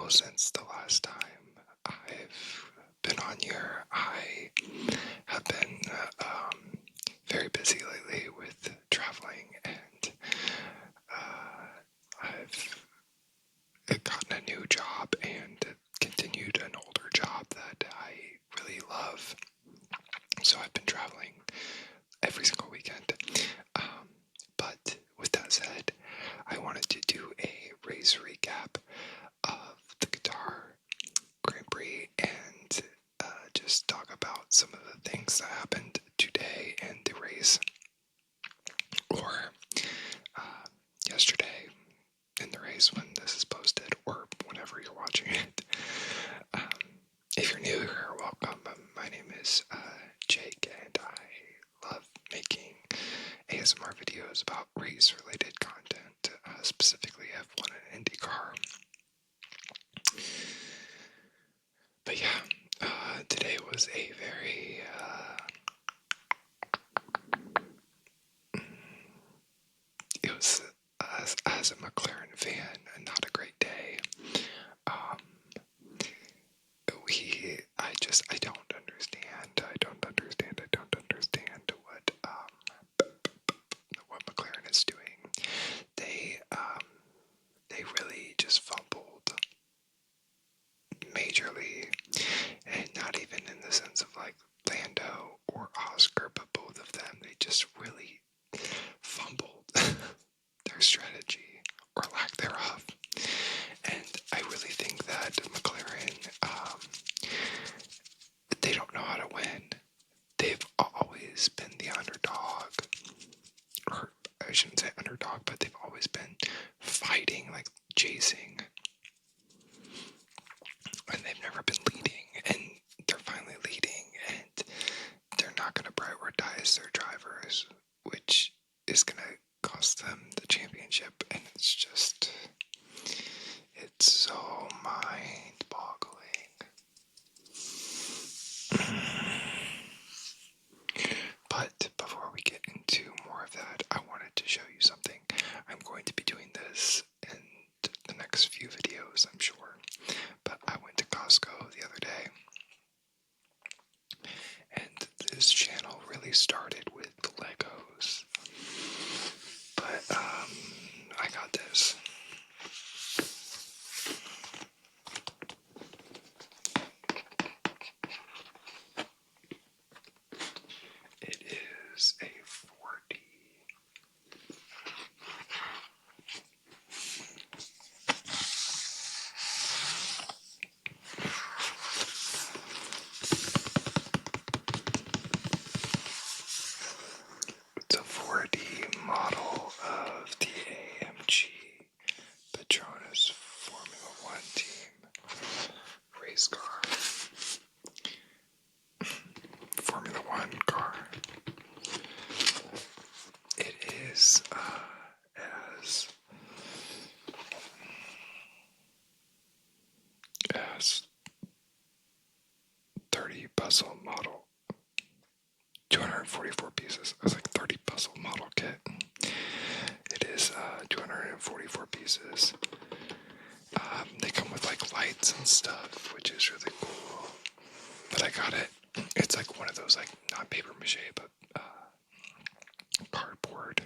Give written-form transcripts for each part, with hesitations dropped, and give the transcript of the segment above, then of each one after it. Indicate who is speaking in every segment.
Speaker 1: while since the last time I've been on here. I have been very busy lately with traveling, and I've gotten a new job and continued an older job that I really love. So I've been traveling every single weekend. But with that said, I wanted to do a race recap of the Qatar Grand Prix and just talk about some of the things that happened today in the race, or yesterday in the race when this is posted, or whenever you're watching it. If you're new here, welcome. My name is Jake, and I love making ASMR videos about race-related content, specifically F1 and IndyCar. But yeah, today was a very it was, as a McLaren fan, not a great day. I don't understand what McLaren is doing. They really just fumbled majorly, and not even in the sense of like Lando or Oscar, but both of them, they just really fumbled their strategy, or lack thereof. And I really think that McLaren, they don't know how to win. They've always been the underdog, or I shouldn't say underdog, but they've always been fighting, like chasing, and they've never been leading, and they're finally leading, and they're not going to prioritize their drivers, which is going to cost them the championship. And it's so mind-boggling. But before we get into more of that, I wanted to show you something. I'm going to be doing this in the next few videos, I'm sure. But I went to Costco the other day, and this channel really started with Legos. But I got this. It is a 4D It's a 4D model of the AMG Petronas Formula One team race car. Formula One car. It is as 30 puzzle model, 244 pieces. It's like 30 puzzle model kit. It is 244 pieces. They come with like lights and stuff, which is really cool. But I got it. It's like one of those, like, not paper mache, but cardboard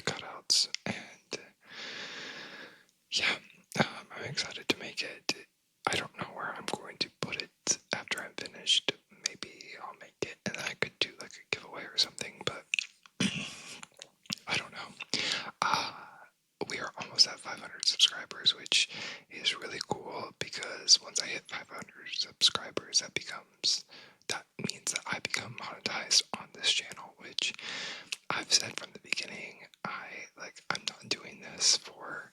Speaker 1: cutouts. And yeah, I'm excited to make it. I don't know where I'm going to put it after I'm finished. Maybe I'll make it and I could do like a giveaway or something, but I don't know. We are almost at 500 subscribers, which is really cool, because once I hit 500 subscribers, that means that I become monetized on this channel, which I've said from the beginning. I'm not doing this for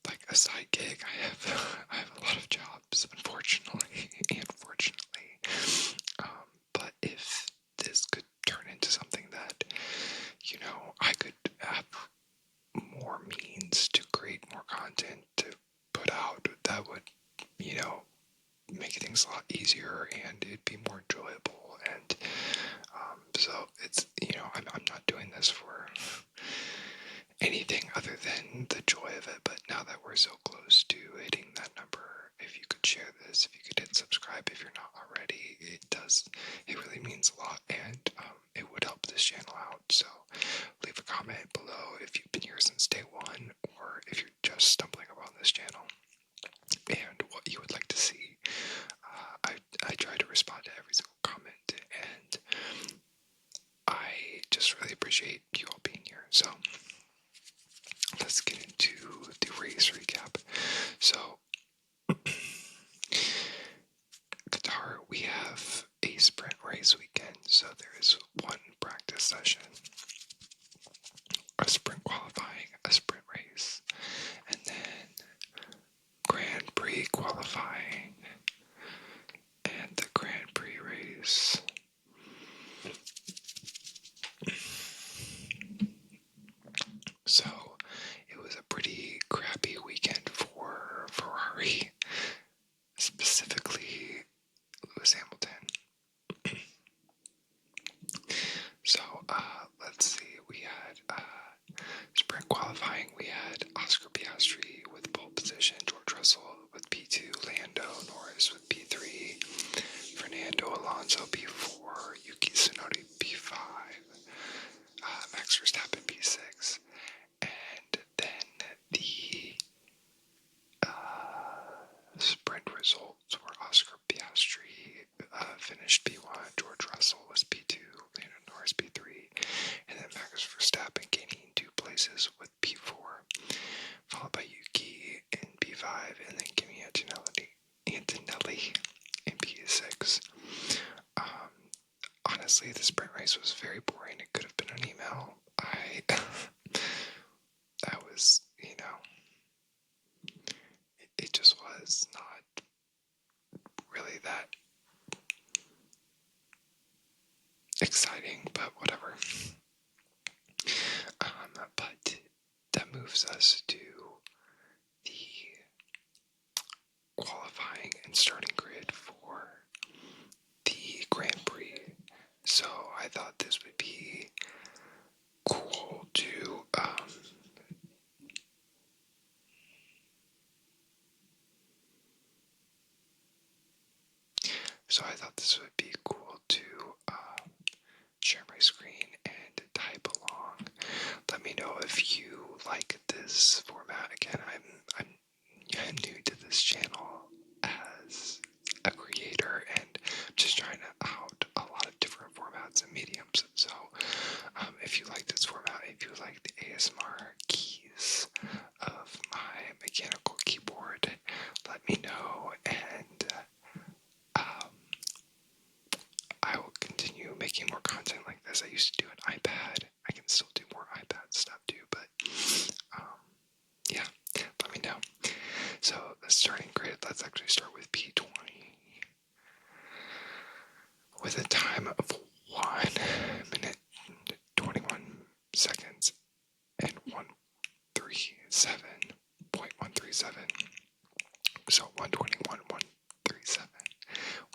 Speaker 1: like a side gig. I have a lot of jobs, unfortunately and fortunately. But if this could turn into something that, I could have more means to create more content to put out, that would, make things a lot easier, and it'd be more enjoyable. And so it's, I'm not doing this for anything other than the joy of it. But now that we're so close to that number. If you could share this, if you could hit subscribe if you're not already, it really means a lot, and it would help this channel out. So leave a comment below if you've been here since day one, or if you're just stumbling upon this channel, and what you would like to see. I try to respond to every single comment, and I just really appreciate you all being here. So let's get into the race recap. So Qatar, we have a sprint race weekend. So there is one practice session, a sprint qualifying, a sprint race, and then Grand Prix qualifying and the Grand Prix race. So it was a pretty crappy weekend for Ferrari, specifically Lewis Hamilton. So let's see, we had sprint qualifying, we had Oscar Piastri with pole position, George Russell with P2, Lando Norris with P3, Fernando Alonso P4, Yuki Tsunoda P5, Max Verstappen P6, and then the sprint results were Oscar Piastri finished P1, George Russell was P2, Lando Norris P3, and then Max Verstappen gaining 2 places with P4, followed by Yuki in P5, and then Kimi Antonelli in P6. Honestly, the sprint race was very boring. It could have been an email. That was, it just was not really that exciting, but whatever. But that moves us to the qualifying and starting grid for the Grand Prix. So I thought this would be cool to share my screen and type along. Let me know if you like this format. Again, I'm new to this channel as a creator, and I'm just trying out a lot of different formats and mediums. So if you like this format, if you like the ASMR keys of my mechanical keyboard, let me know, and I will continue making more content like this. I used to do an iPad. I can still do more iPad stuff too, but yeah, let me know. So the starting grid, let's actually start with P20 with a time of 1 minute 21 seconds and 137.137. So 121.137.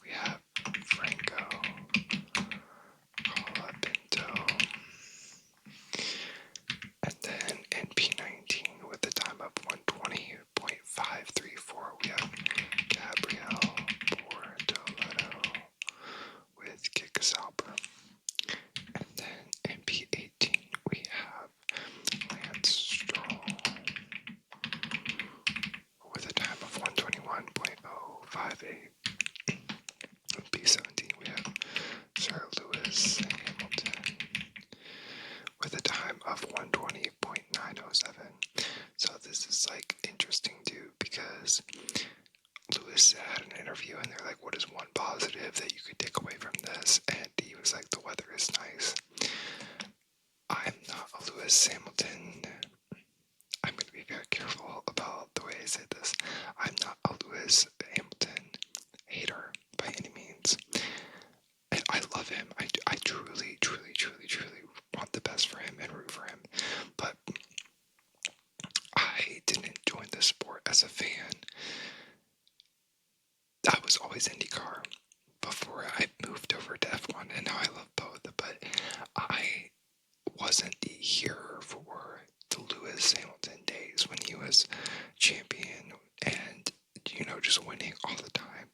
Speaker 1: We have Franco Colapinto, and then in P19 with the time of 120.534, we have Gabriel Bortoleto with Kike Sauber, and then in P18 we have Lance Stroll with a time of 121.058. In P17 we have Sir Lewis Hamilton with a time of 120.907. So this is like interesting too, because Lewis had an interview and they're like, what is one positive that you could take away from this? And he was like, the weather is nice. I'm not a Lewis Hamilton. I'm going to be very careful about the way I say this. I'm not a Lewis Hamilton hater by any means. And I love him. I truly, truly, truly, truly want the best for him and root for him. But I didn't join the sport as a fan. I was always IndyCar before I moved over to F1, and now I love both. But I wasn't here for the Lewis Hamilton days when he was champion and just winning all the time.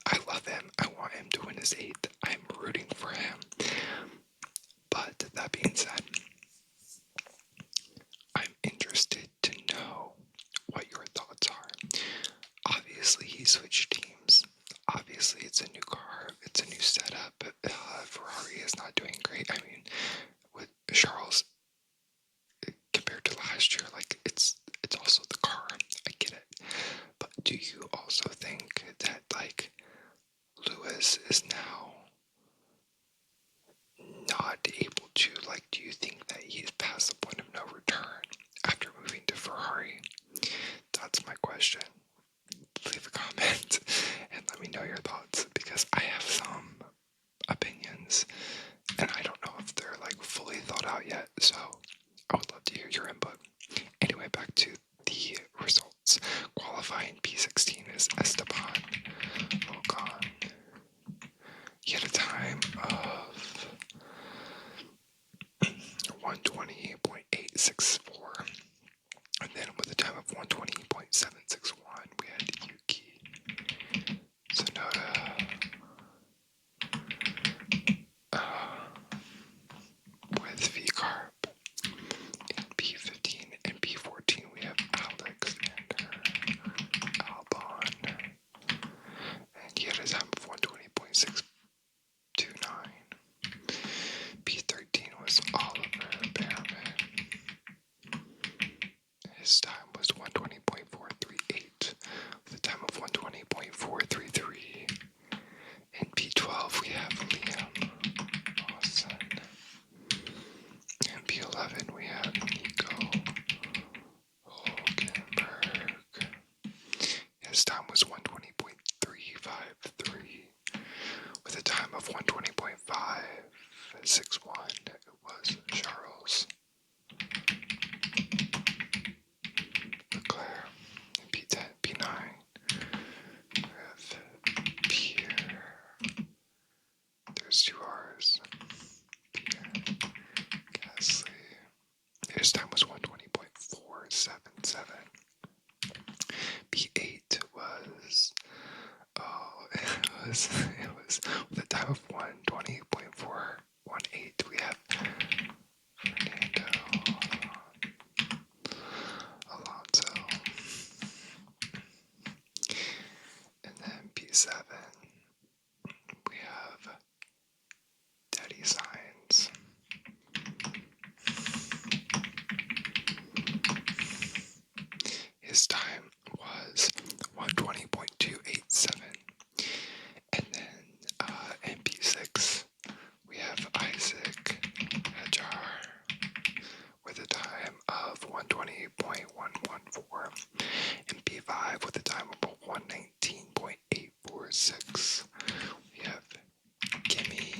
Speaker 1: I love him. I want him to win his 8th. I'm rooting for him. But that being said, I'm interested to know what your thoughts are. Obviously, he switched teams. Obviously, it's a new car. It's a new setup. Ferrari is not doing great. I mean, with Charles, compared to last year, like, it's also the car. I get it. But do you also think that, like, Lewis is now not able to, like, do you think that he's past the point of no return after moving to Ferrari? That's my question. Leave a comment and let me know your thoughts, because I have some opinions and I don't know if they're like fully thought out yet, so I would love to hear your input. Anyway, back to the results. Qualifying P16 is Esteban Ocon. He had a time of 120.864, and then with a time of 120.761 we had Yuki Tsunoda, with VCarb. In P15 and P14 we have Alexander Albon, and he had a time of 120.629. P13 was Oliver Behrman. His time was 120.438, with a time of 120.433. In P12 we have Liam Lawson. In P11 we have Nico Hulkenberg. His time was 120.353, with a time of 120.561. It was Charles Leclerc. In P10, P9 we have Pierre. There's 2 R's. Pierre Gasly. His time was 120.477. P8 was, it was with a time of 120.418. We have Fernando Alonso. And then P7 we have Daddy Signs. His time was 120.287. And then MP6 we have Isaac Hajar with a time of 120.114. And P5 with a time of 119.846. We have Gimme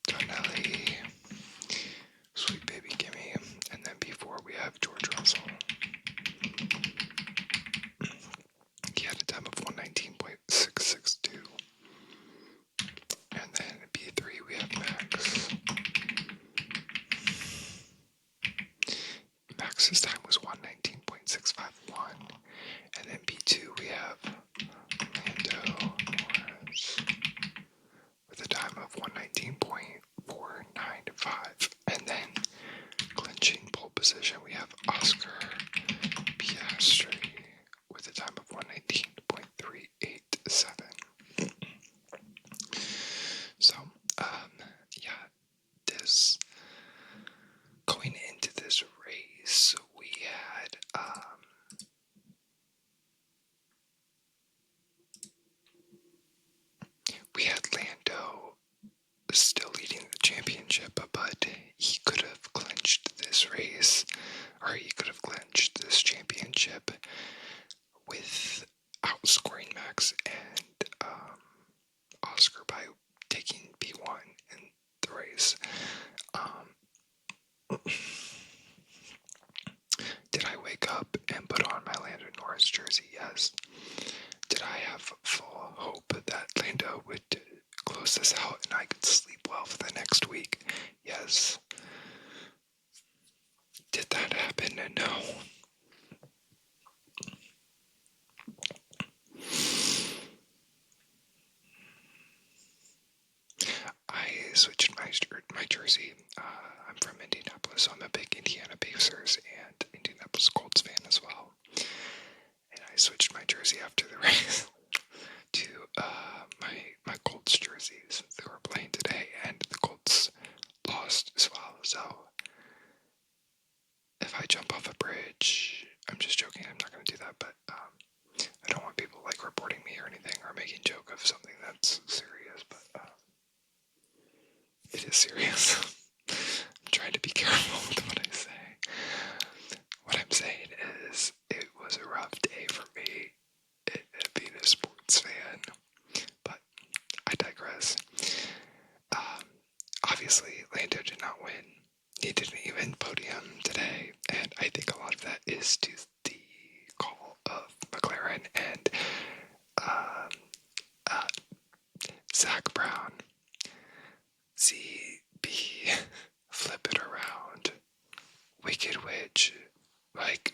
Speaker 1: Donnelly, sweet baby Gimme. And then P4 we have George Russell. He had a time of 119.662. And then P3 we have Max. Max's time was 119.651. And then P2 we have Lando Norris with a time of 119.495. And then clinching pole position we have Oscar Piastri with a time of 119.387. So, yeah, this, going into this race, we had, Lando still leading the championship, but he could have clinched this race, or he could have clinched this championship with outscoring Max and Oscar by taking P1 in the race. Did I wake up and put on my Lando Norris jersey? Yes. Did I have full hope that Lando would close this out and I could sleep well for the next week? Yes. Did that happen? No. so I'm a big Indiana Pacers and Indianapolis Colts fan as well. And I switched my jersey after the race to my Colts jersey since they were playing today, and the Colts lost as well. So if I jump off a bridge, I'm just joking, I'm not going to do that, but I don't want people like reporting me or anything or making joke of something that's serious, but it is serious. I'm trying to be careful with what I say. What I'm saying is, it was a rough day for me being a sports fan, but I digress. Obviously, Lando did not win. He didn't even podium today, and I think a lot of that is to the call of McLaren and Zach Brown. ZB, flip it around. Wicked Witch, like,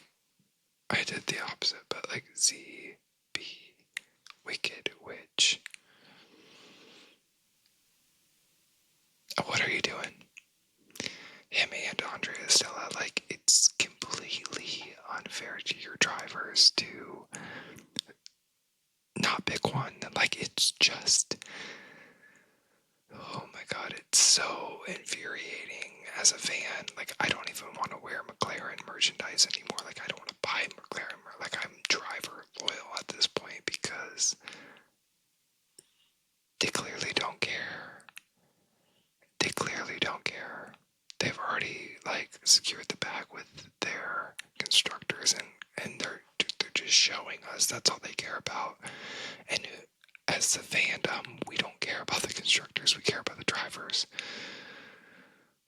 Speaker 1: I did the opposite, but like ZB, Wicked Witch. What are you doing? Him and Andrea Stella, like, it's completely unfair to your drivers to not pick one. Like, it's just, oh my god, it's so infuriating as a fan. Like, I don't even want to wear McLaren merchandise anymore. Like, I don't want to buy McLaren. Like, I'm driver loyal at this point because they clearly don't care. They clearly don't care. They've already, like, secured the bag with their constructors, and they're just showing us that's all they care about. And as the fandom, we don't care about the constructors, we care about the drivers.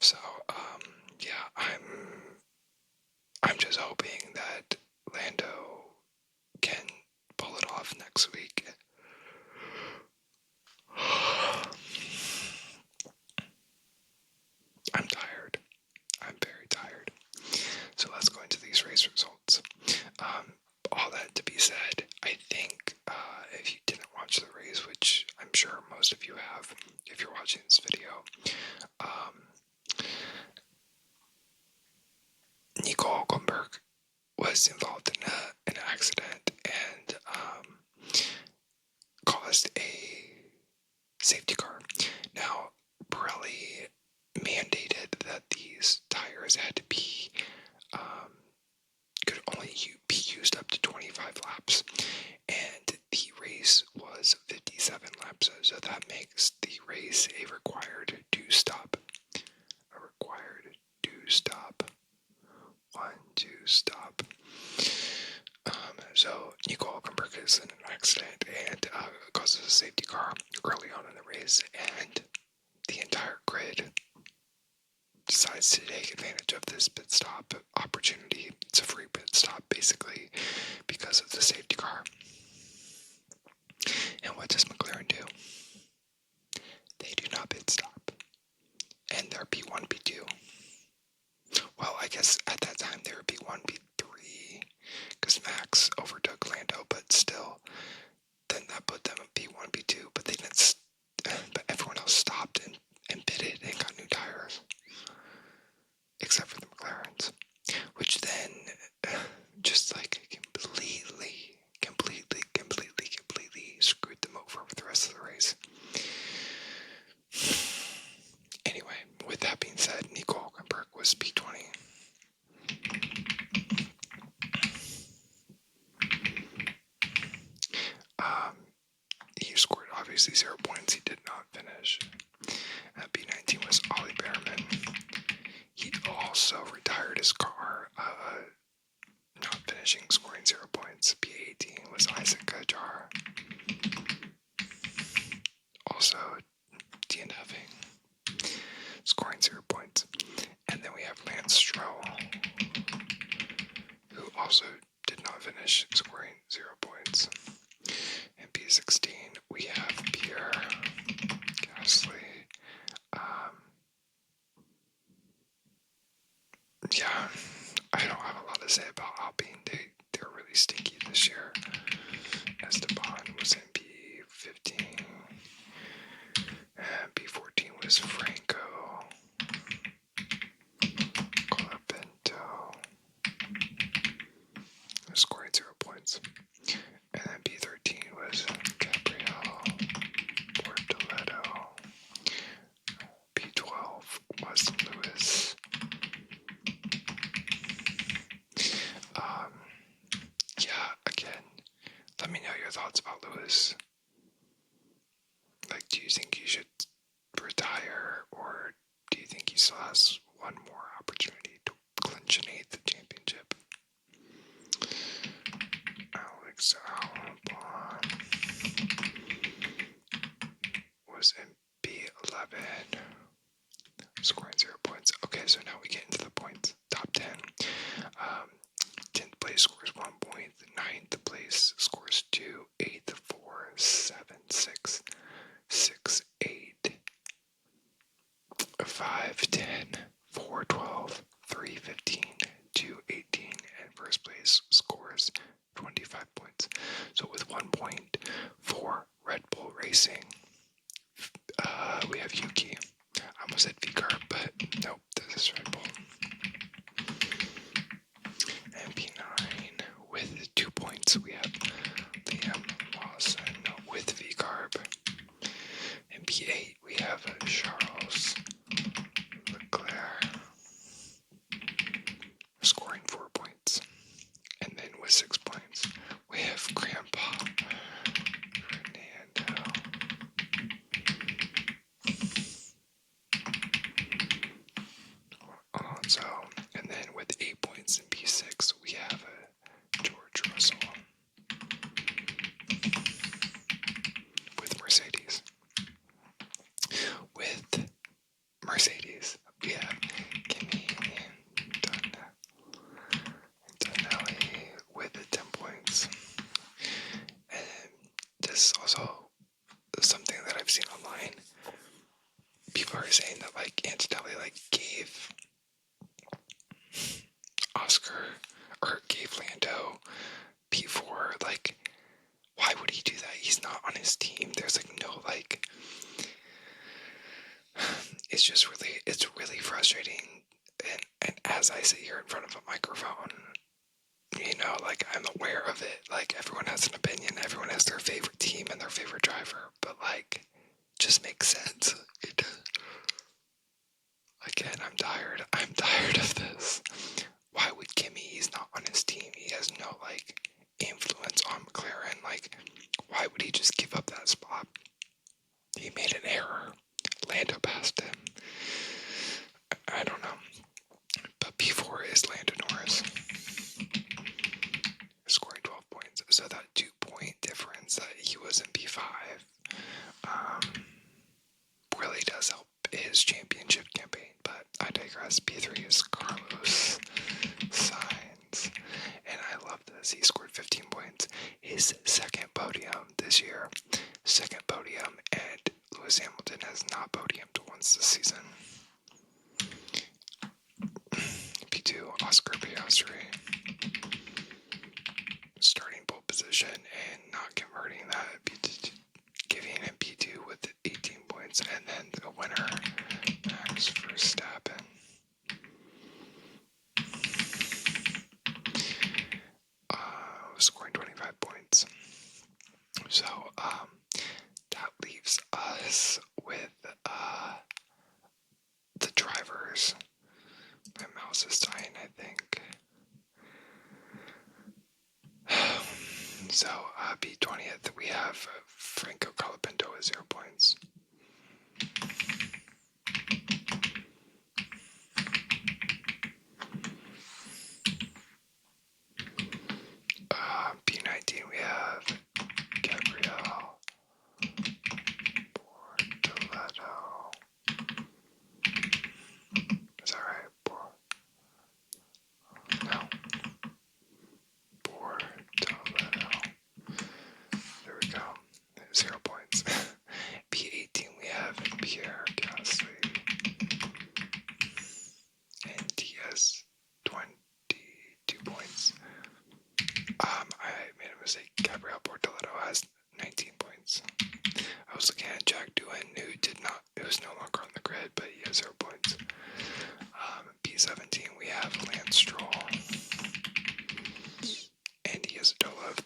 Speaker 1: So, yeah, I'm just hoping that Lando can pull it off next week. I'm tired. I'm very tired. So let's go into these race results. All that to be said, I think if you didn't watch the race, which I'm sure most of you have, if you're watching this video, Nico Hulkenberg was involved in an accident and caused a safety car. Now, Pirelli mandated that these tires had to be could only be used up to 25 laps, and the race was 57 laps, so that makes the race a required two-stop. Stop. So Nico Hulkenberg is in an accident and causes a safety car early on in the race, and the entire grid decides to take advantage of this pit stop opportunity. It's a free pit stop, basically, because of the safety car. And what does McLaren do? They do not pit stop. And they're P1, P2. Well, I guess at that time they were P1, P3, because Max overtook Lando, but still, then that put them at P1, P2, but they didn't, but everyone else stopped and pitted and got new tires, except for the McLarens, which then just like completely screwed them over with the rest of the race. Anyway, with that being said, Nico Hulkenberg was P20. He scored obviously 0 points. He did not finish. At P19 was Ollie Behrman. He also retired his car, not finishing, scoring 0 points. P18 was Isaac Qatar. Also DNFing, scoring 0 points. And then we have Lance Stroll, who also did not finish, scoring 0 points. And P16, we have Pierre Gasly. Yeah, I don't have a lot to say about Alpine. They're really stinky this year. Esteban was in P15. And P14 was Franco points. And then B13 was Gabriel Bortoleto. B12 was Lewis. Yeah, again, let me know your thoughts about Lewis. Like, do you think he should retire, or do you think he still has one more opportunity to clinch an 8th championship? Alex Albon was in B11, scoring 0 points. Okay, so now we get into the points. Top 10. 10th place scores 1 point. 9th place scores 2. 8th, 4, 7, 6, 6, 8, 5, 10, 4, 12, 3, 15, 2, 18, and first place scores 25 points. So with 1 point for Red Bull Racing, we have Yuki. I almost said VCAR, but nope, this is Red Bull. And P9 with 2 points, we have Liam Lawson with VCARB. And P8, we have Charles Leclerc scoring 4 points. And then with 6 points, we have Grandpa Fernando. Alonso. And then with 8 points in P6, we have George Russell with Mercedes. With Mercedes, we have Kimi Donelli with 10 points. And this is also something that I've seen online. People are saying that like Antonelli gave Oscar or gave Lando P4. Why would he do that? He's not on his team. There's no it's really frustrating. And as I sit here in front of a microphone, I'm aware of it. Everyone has an opinion. Everyone has their favorite team and their favorite driver. But just makes sense. Again, I'm tired. I'm tired of this. Why would Kimi? He's not on his team. He has no influence on McLaren. Why would he just give up that spot? He made an error. Lando passed him. I don't know. But P4 is Lando Norris, scoring 12 points. So that 2-point difference that he was in P5 really does help his championship campaign. But I digress. P3 is Carlos Sainz. And I love this. He scored 15 points. His second podium this year. Second podium. And Lewis Hamilton has not podiumed once this season. P2, Oscar Piastri. Starting pole position and not converting that. P2, giving him P2 with 18 points. And then the winner, Max Verstappen. Scoring 25 points. So, that leaves us with the drivers. My mouse is dying, I think. So, B20th, we have Franco Colapinto with 0 points. P19, we have Gabriel Bortoleto. Is that right? No. Bortoleto. There we go. 0 points. P18, we have Pierre Gasly. And DS 22 points. I made a mistake. Gabriel Bortoleto has 19 points. I was looking at Jack Doohan, who was no longer on the grid, but he has 0 points. P17, we have Lance Stroll. And he has a total of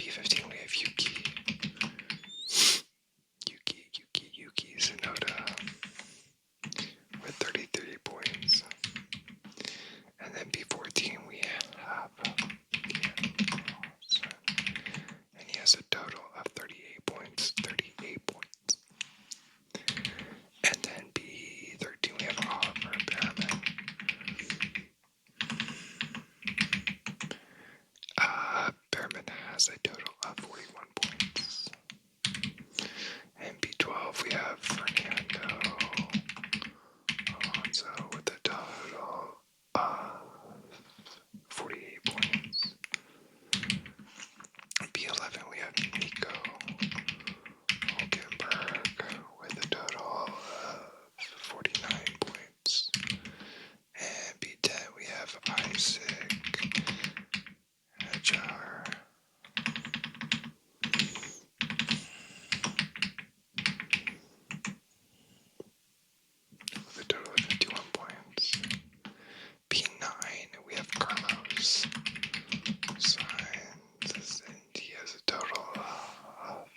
Speaker 1: P15 we have Yuki Tsunoda with 33 points. And then P14 we have and he has a total of 38 points. And then P13 we have Oliver Behrman. Behrman has a total of 41 points. And P12 we have Fernando Alonso with a total of 48 points. P11 we have Nico Hulkenberg with a total of 49 points. And P10 we have Isaac Hajar with a total of 51 points. P9 we have Carlos Sainz and he has a total of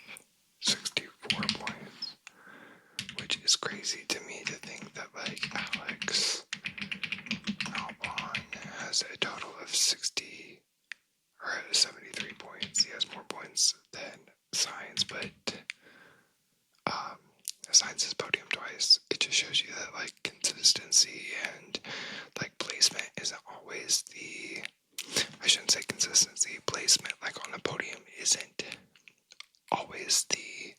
Speaker 1: 64 points, which is crazy to me to think that like Alex Albon has a total of 73 points. He has more points than Sainz, but Sainz is podium twice. It just shows you that like consistency and like placement isn't always I shouldn't say consistency, placement like on the podium isn't always the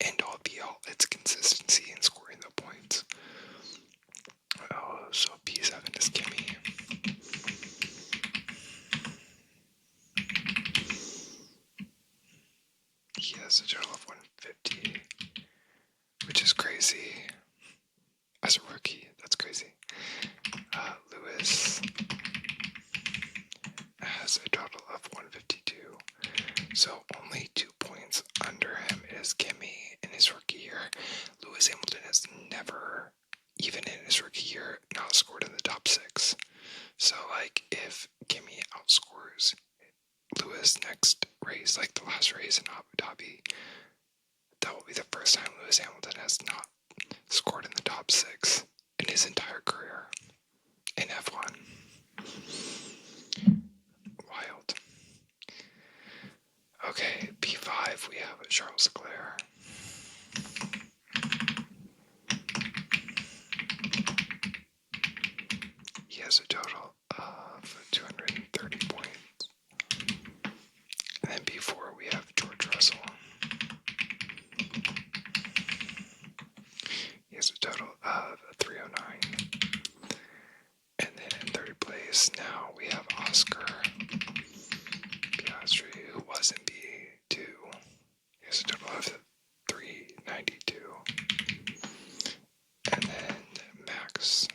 Speaker 1: end all be all. It's consistency in scoring the points. Oh, so P7 is Kimi. He has a total of 150, which is crazy. As a rookie, that's crazy. Lewis has a total of 152. So only 2 points under him is Kimi in his rookie year. Lewis Hamilton has never, even in his rookie year, not scored in the top 6. So like if Kimi outscores Lewis next race, like the last race in Abu Dhabi, that will be the first time Lewis Hamilton has not scored in the top 6 in his entire career in F1. Wild. Okay, P5 we have Charles Leclerc. He has a total of 230 points. And then P4 we have George Russell. He has a total of 309. And then in third place now we have Oscar Piastri, who was in B2. He has a total of 392. And then Max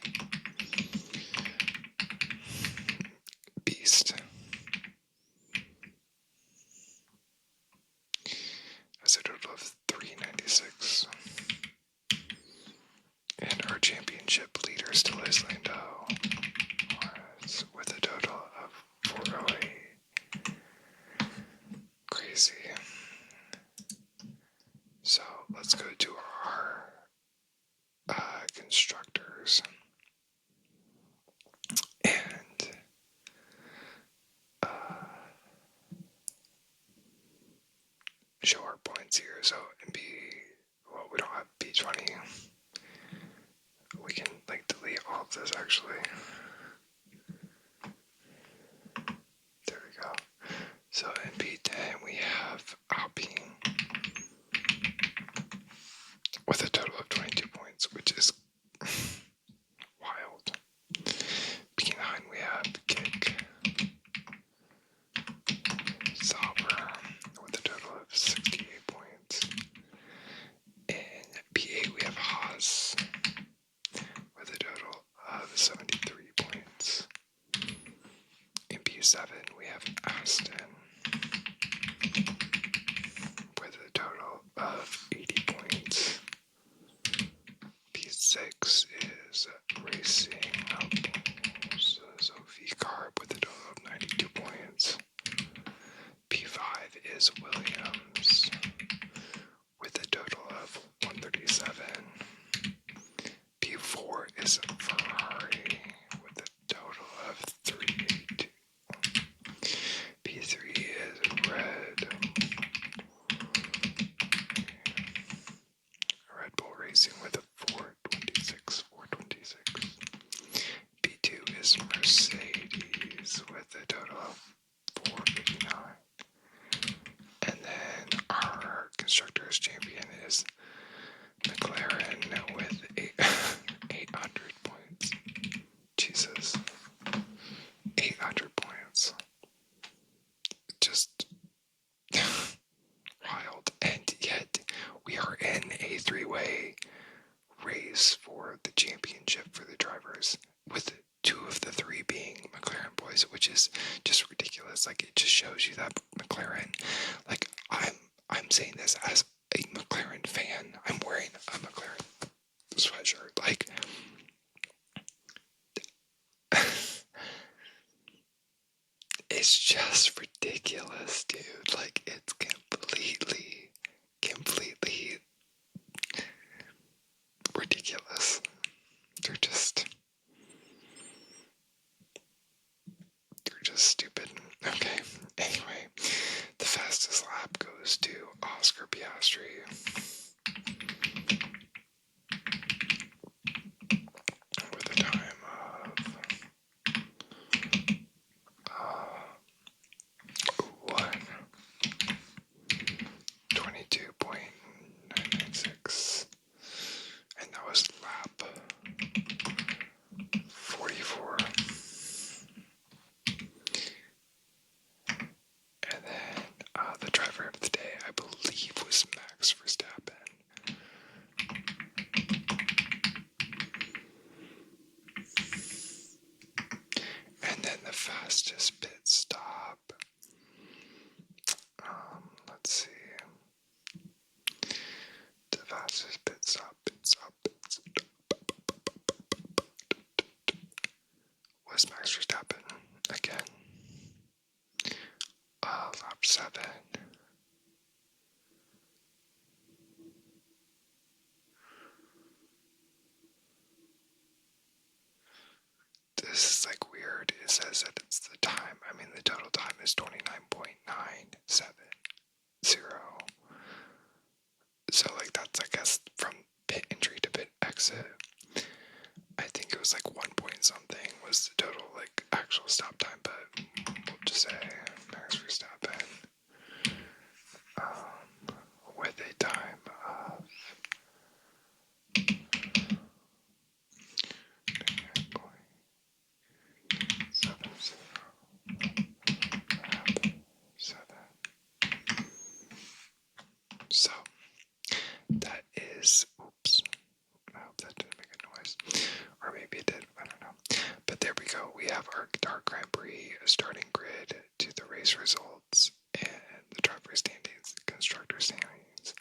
Speaker 1: Beast has a total of 396. And our championship leader still is Lando Norris with a total of 408. Crazy. So let's go to our constructors and show our points here. So in we don't have P20. We can like delete all of this actually. There we go. So in P10 we have Alpine with a total of 22 points, which is wild. P9 we have Kick Sauber with a total of 68 points. In P8 we have Haas with a total of 73 points. In P7 we have Aston with a total of 80 points. P6 is Racing Sophie Carb with a total of 92 points. P5 is Williams with a total of 137. P4 is Ferrari with a total of 382. P3 is Red Bull Racing with a 426. P2 is Mercedes with a total of 459. And then our Constructors Champion is McLaren with 800 points. Jesus. 800 points. Just wild. And yet, we are in a three-way race for the championship for the drivers, with two of the three being McLaren boys, which is just ridiculous. Like, it just shows you that McLaren, like, I'm saying this as a McLaren fan. I'm wearing a McLaren sweatshirt. Like, it's just ridiculous, dude. Like, it's completely ridiculous. They're just stupid. Okay, anyway, the fastest lap goes to Oscar Piastri with a time of 1:22.996, and that was lap 44. And then the driver of the day, I believe, was Max Verstappen. And then the fastest pit stop. Let's see. The fastest pit stop was Max Verstappen again. Lap 7. This is like weird. It says that it's the time. I mean, the total time is 29.970. So, like, that's, I guess, from pit entry to pit exit. I think it was like 1 point something was the total, like, actual stop time, but we'll just say Max Verstappen with a time of 7. So, that is, oops, I hope that didn't make a noise, or maybe it did, I don't know. But there we go, we have our Qatar Grand Prix starting grid to the race results, and the driver standings, the constructor standings,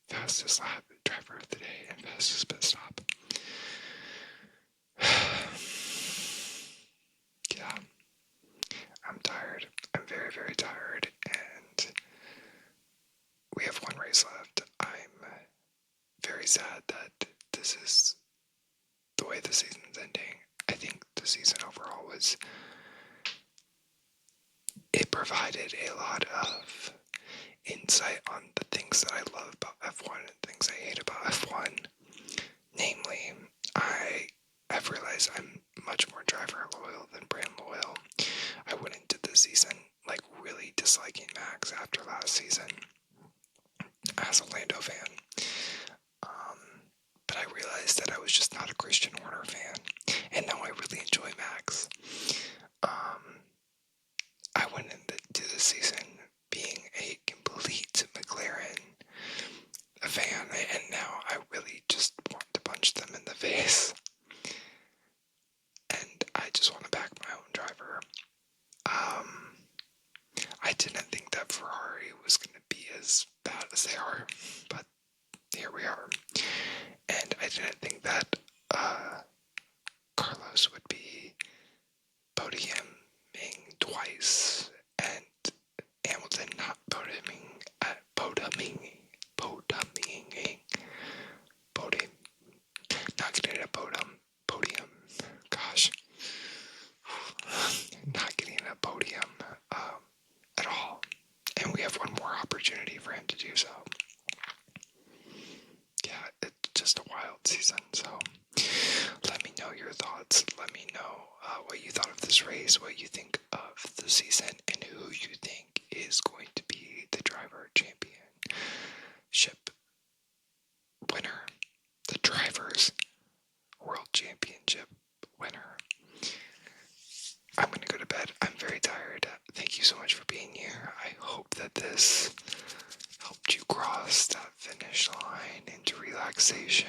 Speaker 1: fastest lap, driver of the day, and fastest pit stop. Yeah, I'm tired. I'm very, very tired, and we have one race left. I'm very sad that this is the way the season's ending. I think the season overall it provided a lot of insight on the things that I love about F1 and things I hate about F1. Namely, I have realized I'm much more driver loyal than brand loyal. I went into the season like really disliking Max after last season as a Lando fan. But I realized that I was just not a Christian Horner fan, and now I really enjoy Max. I went into the season being a complete McLaren fan, and now I really just want to punch them in the face. And I just want to back my own driver. I didn't think that Ferrari was going to be as bad as they are, but here we are. And I didn't think that Carlos would be podiuming twice and Hamilton not podiuming we have one more opportunity for him to do so. Yeah, it's just a wild season. So let me know your thoughts. Let me know what you thought of this race, what you think of the season, and who you think is going to be the driver championship winner, the drivers world championship winner. I'm going to go to bed. I'm very tired. Thank you so much for being here. I hope that this helped you cross that finish line into relaxation.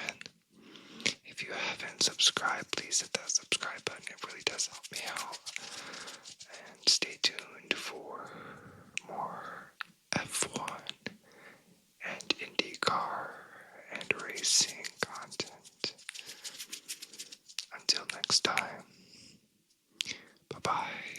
Speaker 1: If you haven't subscribed, please hit that subscribe button. It really does help me out. And stay tuned for more F1 and IndyCar and racing content. Until next time, bye-bye.